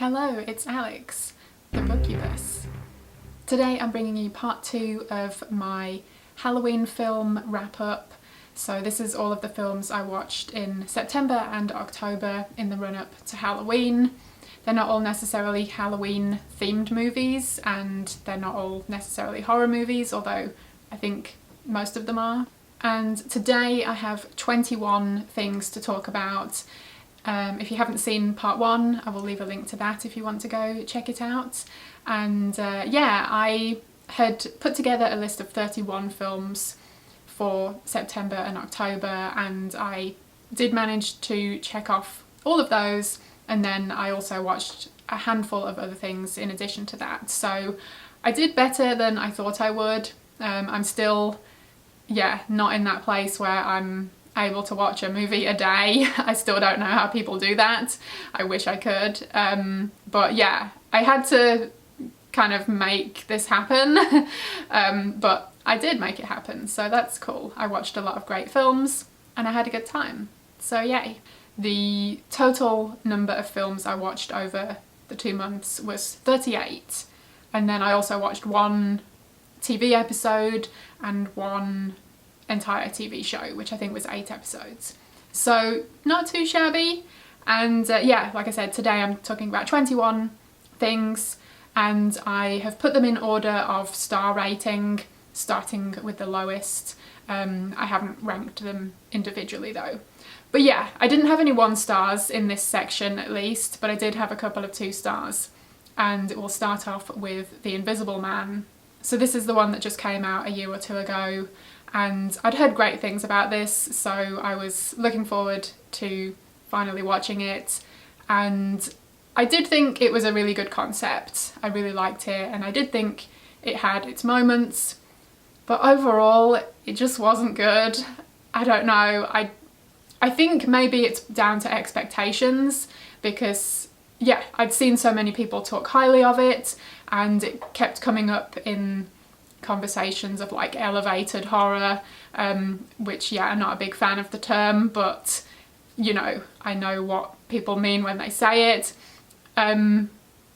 Hello, it's Alex, the Bookubus. Today I'm bringing you part 2 of my Halloween film wrap-up. So this is all of the films I watched in September and October in the run-up to Halloween. They're not all necessarily Halloween themed movies, and they're not all necessarily horror movies, although I think most of them are. And today I have 21 things to talk about. If you haven't seen part 1, I will leave a link to that if you want to go check it out. And yeah, I had put together a list of 31 films for September and October, and I did manage to check off all of those, and then I also watched a handful of other things in addition to that. So I did better than I thought I would. I'm still, not in that place where I'm able to watch a movie a day. I still don't know how people do that. I wish I could. But yeah, I had to kind of make this happen. But I did make it happen, so that's cool. I watched a lot of great films and I had a good time. So yay. The total number of films I watched over the 2 months was 38. And then I also watched one TV episode and one entire TV show, which I think was 8 episodes. So not too shabby. And yeah, like I said, today I'm talking about 21 things, and I have put them in order of star rating, starting with the lowest. I haven't ranked them individually though. But yeah, I didn't have any 1 stars in this section at least, but I did have a couple of 2 stars. And we'll start off with The Invisible Man. So this is the one that just came out a year or 2 ago, and I'd heard great things about this, so I was looking forward to finally watching it. And I did think it was a really good concept. I really liked it, and I did think it had its moments, but overall it just wasn't good. I don't know, I think maybe it's down to expectations, because yeah, I'd seen so many people talk highly of it, and it kept coming up in conversations of like elevated horror, which yeah, I'm not a big fan of the term, but you know, I know what people mean when they say it.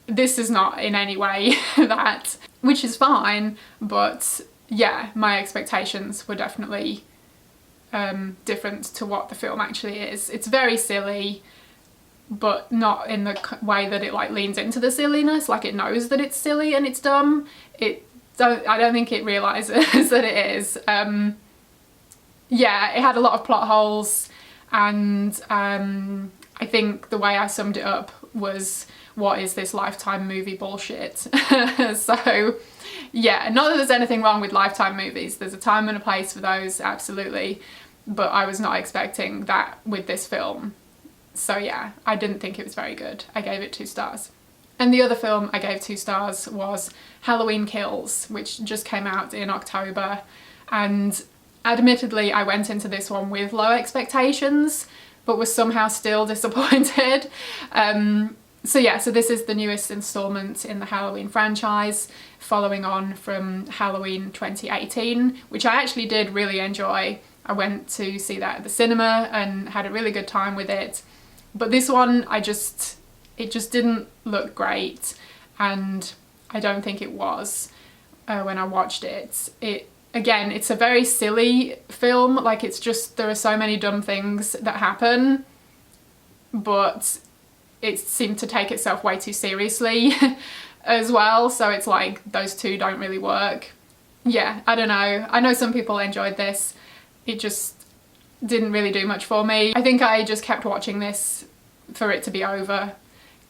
This is not in any way that, which is fine, but yeah, my expectations were definitely different to what the film actually is. It's very silly, but not in the way that it like leans into the silliness. Like, it knows that it's silly and it's dumb. I don't think it realises that it is. Yeah, it had a lot of plot holes, and I think the way I summed it up was, what is this Lifetime movie bullshit? So yeah, not that there's anything wrong with Lifetime movies. There's a time and a place for those, absolutely. But I was not expecting that with this film. So yeah, I didn't think it was very good. I gave it 2 stars. And the other film I gave 2 stars was Halloween Kills, which just came out in October. And admittedly, I went into this one with low expectations, but was somehow still disappointed. So yeah, so this is the newest installment in the Halloween franchise, following on from Halloween 2018, which I actually did really enjoy. I went to see that at the cinema and had a really good time with it. But this one, it just didn't look great, and I don't think it was when I watched it. Again, it's a very silly film. Like, it's just, there are so many dumb things that happen, but it seemed to take itself way too seriously as well. So it's like, those two don't really work. Yeah, I don't know. I know some people enjoyed this. It just didn't really do much for me. I think I just kept watching this for it to be over.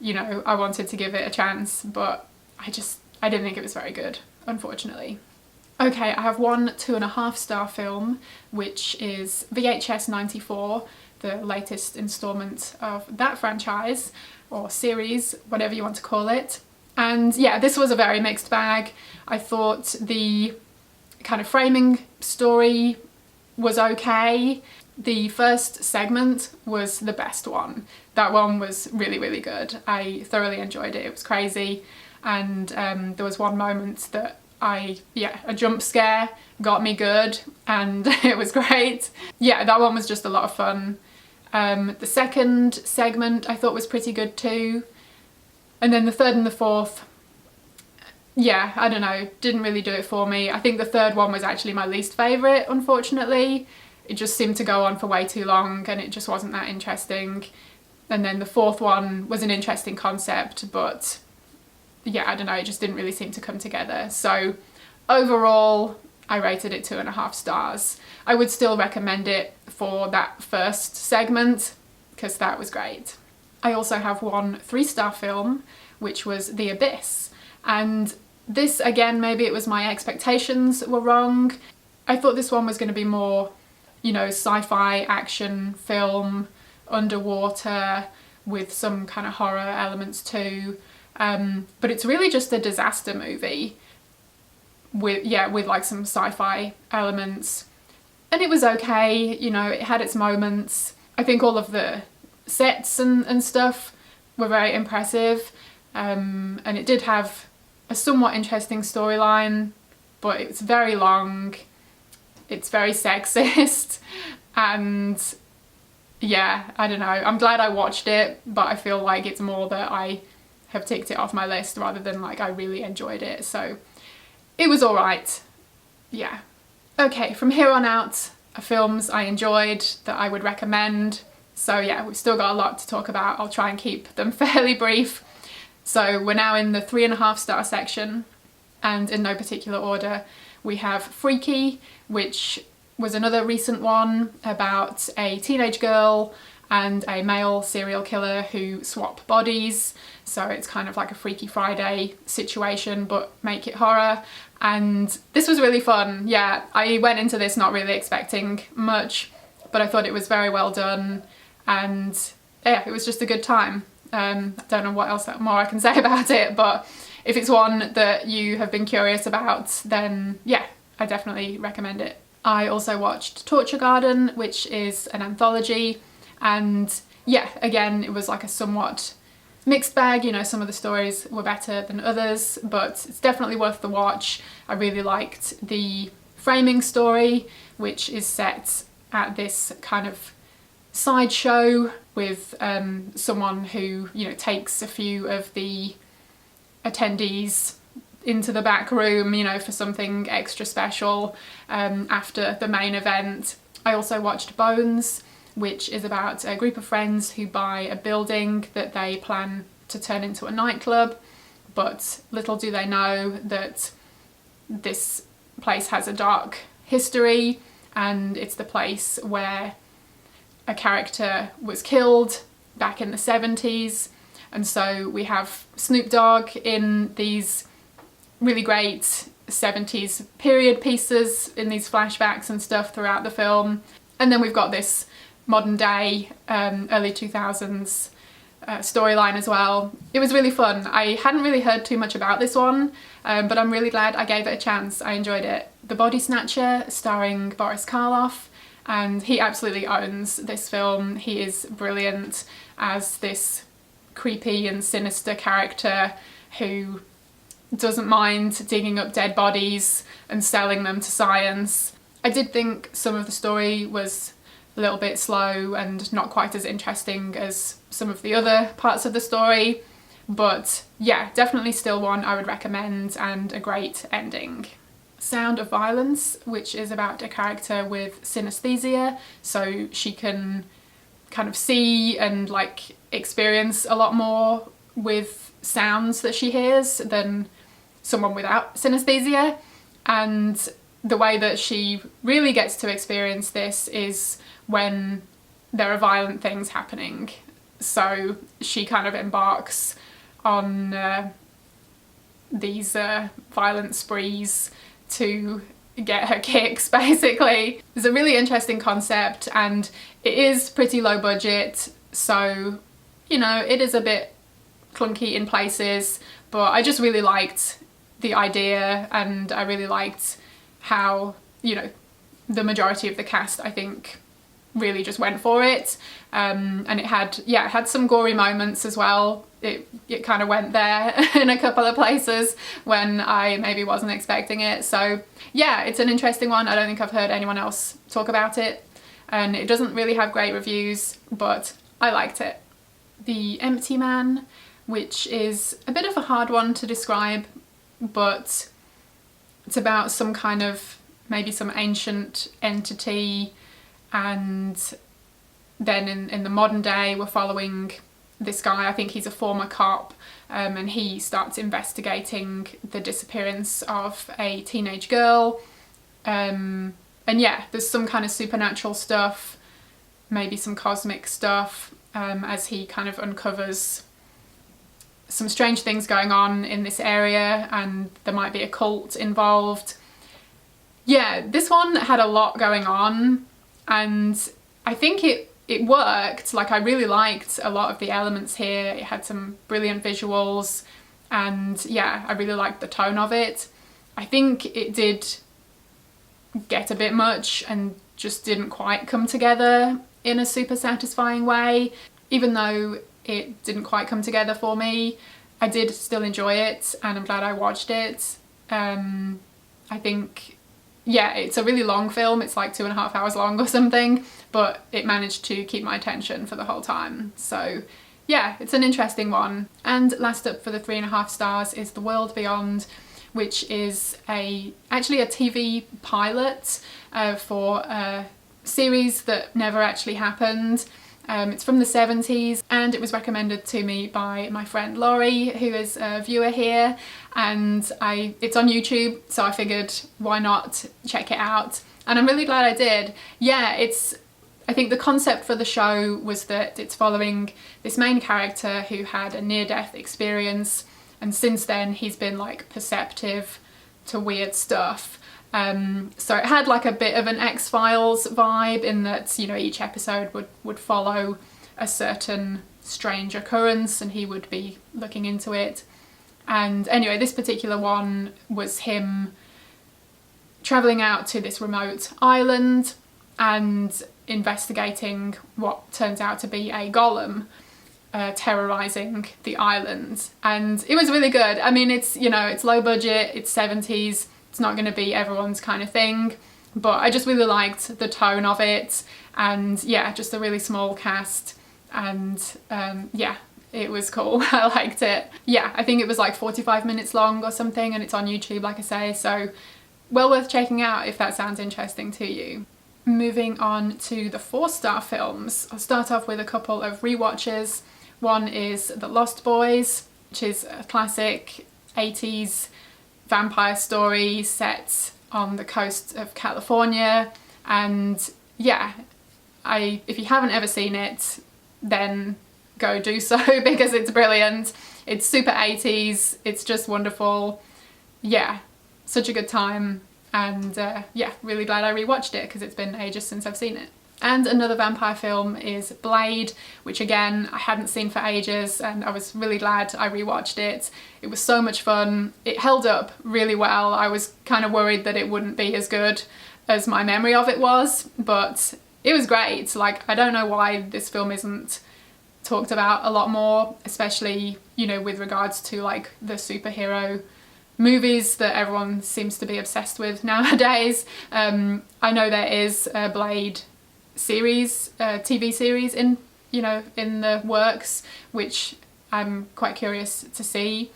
You know, I wanted to give it a chance, but I didn't think it was very good, unfortunately. Okay, I have one 2.5 star film, which is VHS 94, the latest installment of that franchise, or series, whatever you want to call it. And yeah, this was a very mixed bag. I thought the kind of framing story was okay. The first segment was the best one. That one was really, really good. I thoroughly enjoyed it. It was crazy. And there was one moment that a jump scare got me good, and it was great. Yeah, that one was just a lot of fun. The second segment I thought was pretty good too. And then the third and the fourth, yeah, I don't know, didn't really do it for me. I think the third one was actually my least favourite, unfortunately. It just seemed to go on for way too long and it just wasn't that interesting. And then the fourth one was an interesting concept, but yeah, I don't know, it just didn't really seem to come together. So overall, I rated it 2.5 stars. I would still recommend it for that first segment because that was great. I also have one 3-star film, which was The Abyss. And this, again, maybe it was my expectations were wrong. I thought this one was going to be more, you know, sci-fi action film, underwater, with some kind of horror elements too. But it's really just a disaster movie with like some sci-fi elements. And it was okay, you know, it had its moments. I think all of the sets and stuff were very impressive. And it did have a somewhat interesting storyline, but it's very long, it's very sexist, and yeah, I don't know. I'm glad I watched it, but I feel like it's more that I have ticked it off my list rather than like I really enjoyed it. So it was alright. Yeah. Okay, from here on out are films I enjoyed that I would recommend. So yeah, we've still got a lot to talk about. I'll try and keep them fairly brief. So we're now in the 3.5 star section, and in no particular order, we have Freaky, which was another recent one about a teenage girl and a male serial killer who swap bodies. So it's kind of like a Freaky Friday situation, but make it horror. And this was really fun. Yeah, I went into this not really expecting much, but I thought it was very well done. And yeah, it was just a good time. I don't know what else more I can say about it, but if it's one that you have been curious about, then yeah, I definitely recommend it. I also watched Torture Garden, which is an anthology, and yeah, again, it was like a somewhat mixed bag. You know, some of the stories were better than others, but it's definitely worth the watch. I really liked the framing story, which is set at this kind of sideshow with someone who, you know, takes a few of the attendees into the back room, you know, for something extra special after the main event. I also watched Bones, which is about a group of friends who buy a building that they plan to turn into a nightclub, but little do they know that this place has a dark history, and it's the place where a character was killed back in the 70s. And so we have Snoop Dogg in these really great 70s period pieces in these flashbacks and stuff throughout the film. And then we've got this modern day, early 2000s storyline as well. It was really fun. I hadn't really heard too much about this one, but I'm really glad I gave it a chance. I enjoyed it. The Body Snatcher, starring Boris Karloff, and he absolutely owns this film. He is brilliant as this creepy and sinister character who doesn't mind digging up dead bodies and selling them to science. I did think some of the story was a little bit slow and not quite as interesting as some of the other parts of the story, but yeah, definitely still one I would recommend, and a great ending. Sound of Violence, which is about a character with synesthesia, so she can kind of see and like experience a lot more with sounds that she hears than someone without synesthesia. And the way that she really gets to experience this is when there are violent things happening. So she kind of embarks on these violent sprees to get her kicks, basically. It's a really interesting concept, and it is pretty low budget, so, you know, it is a bit clunky in places, but I just really liked the idea, and I really liked how, you know, the majority of the cast, I think, really just went for it. And it had some gory moments as well. It kind of went there in a couple of places when I maybe wasn't expecting it. So yeah, it's an interesting one. I don't think I've heard anyone else talk about it, and it doesn't really have great reviews, but I liked it. The Empty Man, which is a bit of a hard one to describe, but it's about some kind of, maybe some ancient entity, and then in the modern day we're following this guy. I think he's a former cop, and he starts investigating the disappearance of a teenage girl. And yeah, there's some kind of supernatural stuff, maybe some cosmic stuff, as he kind of uncovers some strange things going on in this area, and there might be a cult involved. Yeah, this one had a lot going on, and I think it worked. Like, I really liked a lot of the elements here. It had some brilliant visuals, and yeah, I really liked the tone of it. I think it did get a bit much and just didn't quite come together in a super satisfying way. Even though it didn't quite come together for me, I did still enjoy it, and I'm glad I watched it. I think, yeah, it's a really long film. It's like 2.5 hours long or something, but it managed to keep my attention for the whole time. So yeah, it's an interesting one. And last up for the 3.5 stars is The World Beyond, which is actually a TV pilot for a series that never actually happened. It's from the 70s, and it was recommended to me by my friend Laurie, who is a viewer here, and it's on YouTube, so I figured why not check it out, and I'm really glad I did. Yeah, I think the concept for the show was that it's following this main character who had a near-death experience, and since then he's been like perceptive to weird stuff. So it had like a bit of an X-Files vibe, in that, you know, each episode would follow a certain strange occurrence and he would be looking into it. And anyway, this particular one was him travelling out to this remote island and investigating what turns out to be a golem terrorising the island. And it was really good. I mean, it's, you know, it's low budget, it's 70s, it's not going to be everyone's kind of thing, but I just really liked the tone of it, and yeah, just a really small cast, and yeah, it was cool. I liked it. Yeah, I think it was like 45 minutes long or something, and it's on YouTube, like I say, so well worth checking out if that sounds interesting to you. Moving on to the 4-star films, I'll start off with a couple of rewatches. One is The Lost Boys, which is a classic 80s vampire story set on the coast of California, and yeah, if you haven't ever seen it, then go do so because it's brilliant. It's super 80s, it's just wonderful. Yeah, such a good time, and yeah, really glad I rewatched it because it's been ages since I've seen it. And another vampire film is Blade, which again I hadn't seen for ages, and I was really glad I rewatched it. It was so much fun. It held up really well. I was kind of worried that it wouldn't be as good as my memory of it was, but it was great. Like, I don't know why this film isn't talked about a lot more, especially, you know, with regards to like the superhero movies that everyone seems to be obsessed with nowadays. I know there is a Blade series, TV series in the works, which I'm quite curious to see.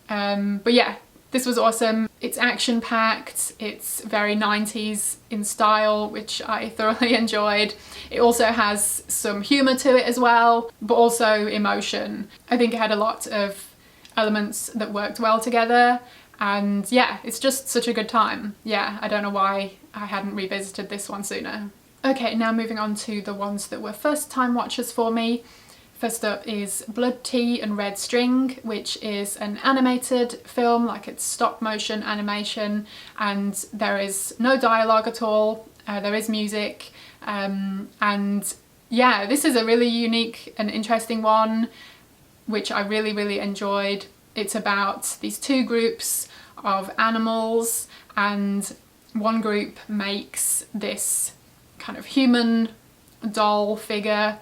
But yeah, this was awesome. It's action-packed, it's very 90s in style, which I thoroughly enjoyed. It also has some humour to it as well, but also emotion. I think it had a lot of elements that worked well together, and yeah, it's just such a good time. Yeah, I don't know why I hadn't revisited this one sooner. Okay, now moving on to the ones that were first time watchers for me. First up is Blood, Tea and Red String, which is an animated film, like it's stop motion animation, and there is no dialogue at all. There is music, and yeah, this is a really unique and interesting one, which I really enjoyed. It's about these two groups of animals, and one group makes this kind of human doll figure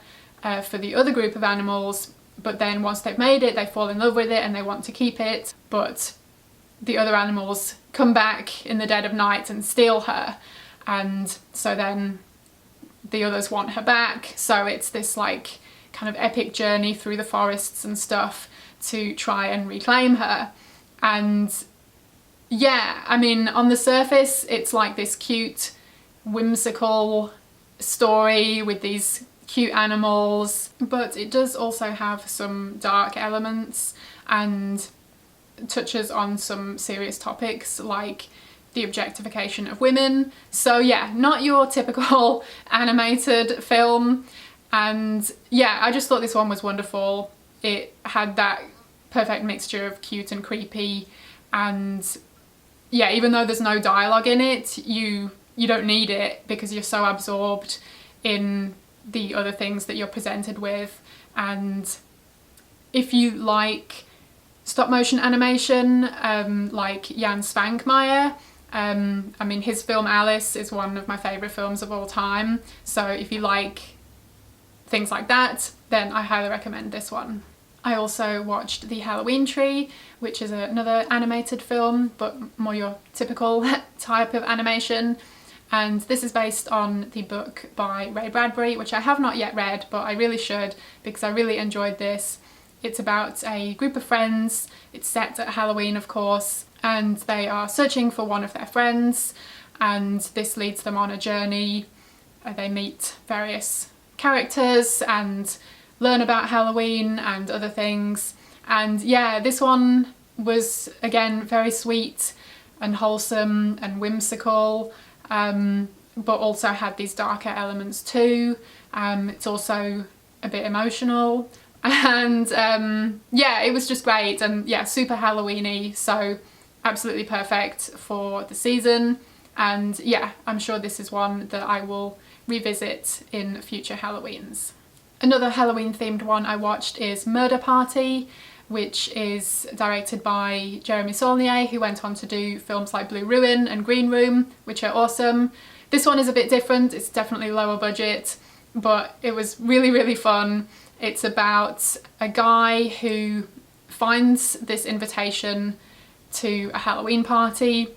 for the other group of animals, but then once they've made it, they fall in love with it and they want to keep it, but the other animals come back in the dead of night and steal her, and so then the others want her back. So it's this like kind of epic journey through the forests and stuff to try and reclaim her. And yeah, I mean, on the surface, it's like this cute, whimsical story with these cute animals, but it does also have some dark elements and touches on some serious topics like the objectification of women. So yeah, not your typical animated film. And yeah, I just thought this one was wonderful. It had that perfect mixture of cute and creepy, and yeah, even though there's no dialogue in it, you don't need it because you're so absorbed in the other things that you're presented with. And if you like stop motion animation, like Jan Svankmajer, I mean, his film Alice is one of my favourite films of all time. So if you like things like that, then I highly recommend this one. I also watched The Halloween Tree, which is another animated film, but more your typical type of animation. And this is based on the book by Ray Bradbury, which I have not yet read, but I really should because I really enjoyed this. It's about a group of friends. It's set at Halloween, of course, and they are searching for one of their friends, and this leads them on a journey. They meet various characters and learn about Halloween and other things. And yeah, this one was again very sweet and wholesome and whimsical, but also had these darker elements too. It's also a bit emotional, and yeah, it was just great, and yeah, super Halloween-y, so absolutely perfect for the season. And yeah, I'm sure this is one that I will revisit in future Halloweens. Another Halloween themed one I watched is Murder Party, which is directed by Jeremy Saulnier, who went on to do films like Blue Ruin and Green Room, which are awesome. This one is a bit different, it's definitely lower budget, but it was really, really fun. It's about a guy who finds this invitation to a Halloween party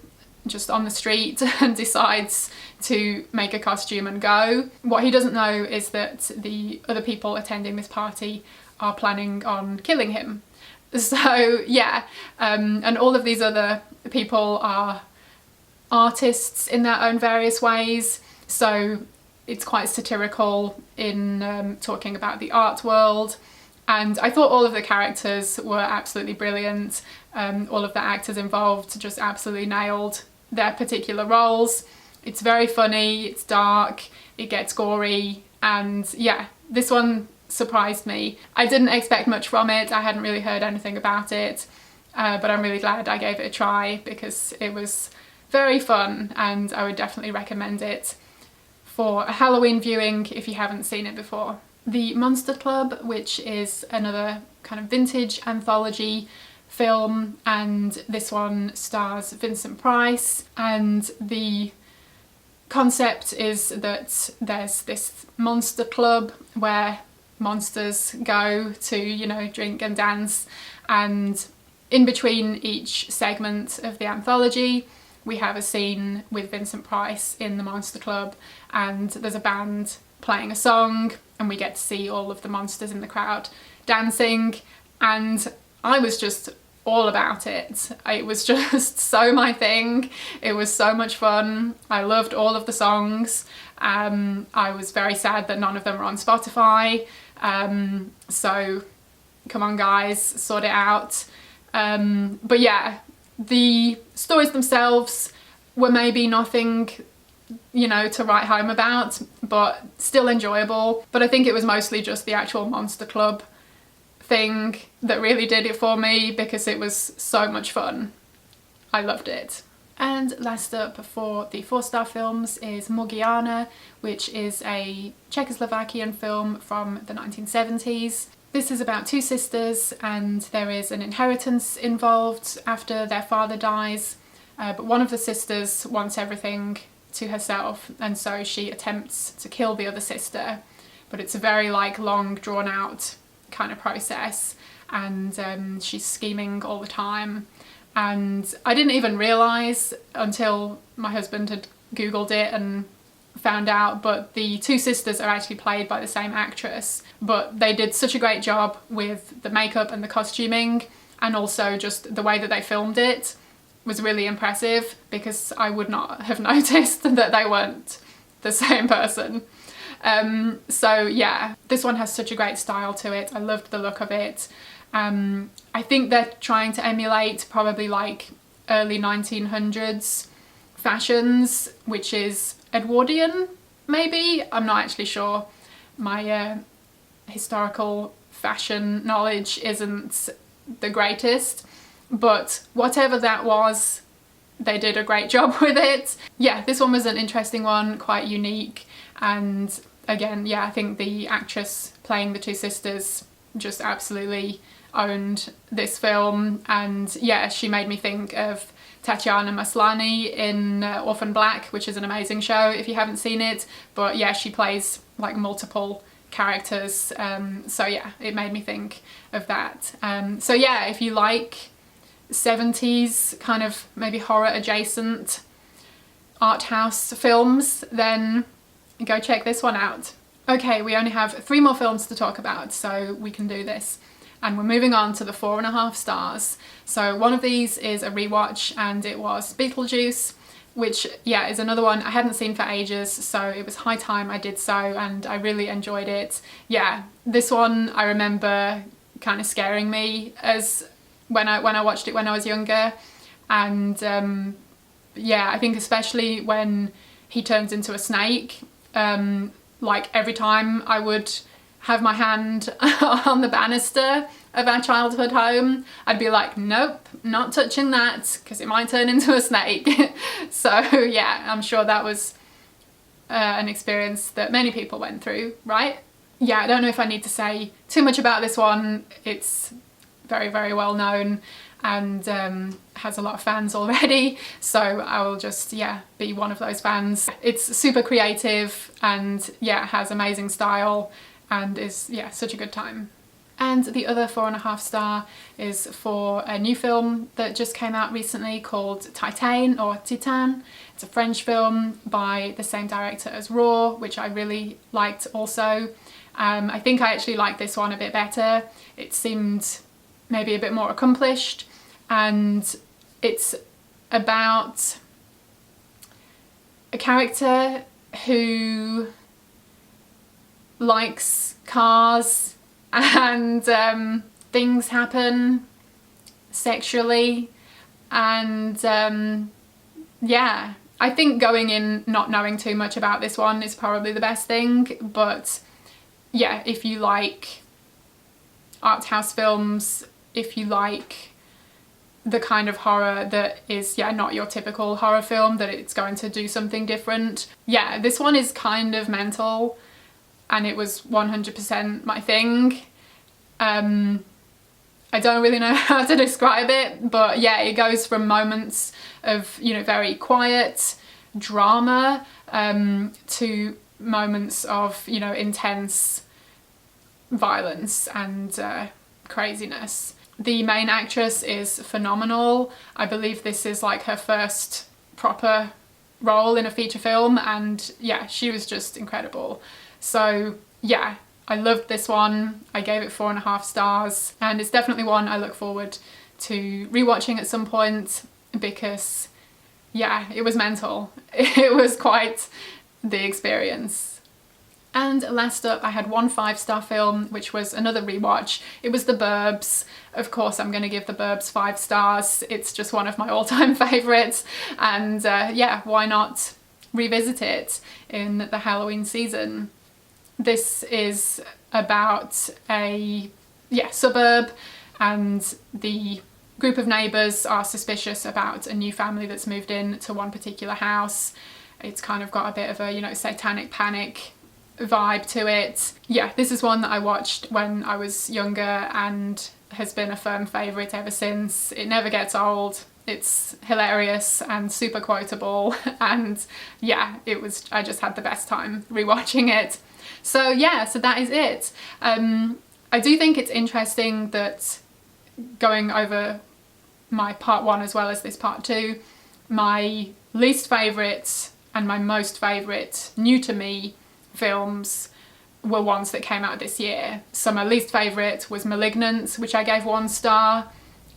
just on the street and decides to make a costume and go. What he doesn't know is that the other people attending this party are planning on killing him. So yeah, and all of these other people are artists in their own various ways, so it's quite satirical in talking about the art world. And I thought all of the characters were absolutely brilliant. All of the actors involved just absolutely nailed their particular roles. It's very funny, it's dark, it gets gory, and yeah, this one surprised me. I didn't expect much from it, I hadn't really heard anything about it, but I'm really glad I gave it a try because it was very fun, and I would definitely recommend it for a Halloween viewing if you haven't seen it before. The Monster Club, which is another kind of vintage anthology film, and this one stars Vincent Price, and the concept is that there's this monster club where monsters go to, you know, drink and dance, and in between each segment of the anthology we have a scene with Vincent Price in the Monster Club, and there's a band playing a song, and we get to see all of the monsters in the crowd dancing, and I was just all about it. It was just so my thing. It was so much fun. I loved all of the songs. I was very sad that none of them were on Spotify. So come on guys, sort it out. But yeah, the stories themselves were maybe nothing, you know, to write home about, but still enjoyable. But I think it was mostly just the actual Monster Club thing that really did it for me because it was so much fun. I loved it. And last up for the 4-star films is Morgiana, which is a Czechoslovakian film from the 1970s. This is about two sisters, and there is an inheritance involved after their father dies, but one of the sisters wants everything to herself, and so she attempts to kill the other sister, but it's a very long drawn out kind of process, and she's scheming all the time. And I didn't even realise until my husband had googled it and found out, but the two sisters are actually played by the same actress, but they did such a great job with the makeup and the costuming, and also just the way that they filmed it was really impressive, because I would not have noticed that they weren't the same person. So yeah, this one has such a great style to it. I loved the look of it. I think they're trying to emulate probably like early 1900s fashions, which is Edwardian, maybe? I'm not actually sure. My historical fashion knowledge isn't the greatest, but whatever that was, they did a great job with it. Yeah, this one was an interesting one, quite unique, and again, yeah, I think the actress playing the two sisters just absolutely owned this film, and yeah, she made me think of Tatiana Maslany in Orphan Black, which is an amazing show if you haven't seen it, but yeah, she plays like multiple characters, so yeah, it made me think of that. So yeah, if you like 70s kind of maybe horror adjacent art house films, then go check this one out. Okay, we only have 3 more films to talk about, so we can do this. And we're moving on to the 4.5 stars. So one of these is a rewatch, and it was Beetlejuice, which yeah, is another one I hadn't seen for ages, so it was high time I did so, and I really enjoyed it. Yeah, this one I remember kind of scaring me as when I watched it when I was younger, and yeah, I think especially when he turns into a snake, like every time I would have my hand on the banister of our childhood home, I'd be like, nope, not touching that, because it might turn into a snake. So yeah, I'm sure that was an experience that many people went through, right? Yeah, I don't know if I need to say too much about this one. It's very, very well known and has a lot of fans already, so I will just, yeah, be one of those fans. It's super creative and yeah, has amazing style and is, yeah, such a good time. And the other 4.5 star is for a new film that just came out recently called Titane, or Titan. It's a French film by the same director as Raw, which I really liked also. I think I actually liked this one a bit better. It seemed maybe a bit more accomplished, and it's about a character who likes cars, and things happen sexually, and yeah, I think going in not knowing too much about this one is probably the best thing, but yeah, if you like art house films, if you like the kind of horror that is, yeah, not your typical horror film, that it's going to do something different. Yeah, this one is kind of mental, and it was 100% my thing. I don't really know how to describe it, but yeah, it goes from moments of, you know, very quiet drama to moments of, you know, intense violence and craziness. The main actress is phenomenal. I believe this is like her first proper role in a feature film, and yeah, she was just incredible. So yeah, I loved this one. I gave it 4.5 stars, and it's definitely one I look forward to rewatching at some point, because yeah, it was mental. It was quite the experience. And last up, I had one 5-star film, which was another rewatch. It was The Burbs. Of course, I'm going to give The Burbs 5 stars. It's just one of my all-time favourites. And yeah, why not revisit it in the Halloween season? This is about a suburb, and the group of neighbours are suspicious about a new family that's moved in to one particular house. It's kind of got a bit of a, you know, satanic panic vibe to it. Yeah, this is one that I watched when I was younger and has been a firm favourite ever since. It never gets old. It's hilarious and super quotable, and yeah, I just had the best time rewatching it. So yeah, so that is it. I do think it's interesting that, going over my part 1 as well as this part 2, my least favourite and my most favourite new to me films were ones that came out this year. So my least favourite was Malignant, which I gave 1 star,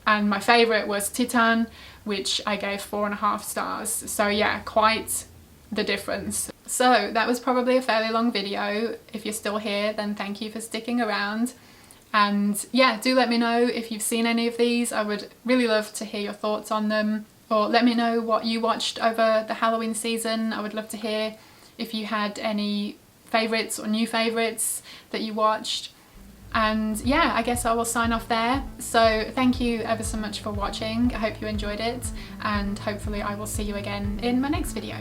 and my favourite was Titan, which I gave 4.5 stars. So yeah, quite the difference. So that was probably a fairly long video. If you're still here, then thank you for sticking around. And yeah, do let me know if you've seen any of these. I would really love to hear your thoughts on them, or let me know what you watched over the Halloween season. I would love to hear if you had any favourites or new favourites that you watched. And yeah, I guess I will sign off there. So thank you ever so much for watching. I hope you enjoyed it, and hopefully I will see you again in my next video.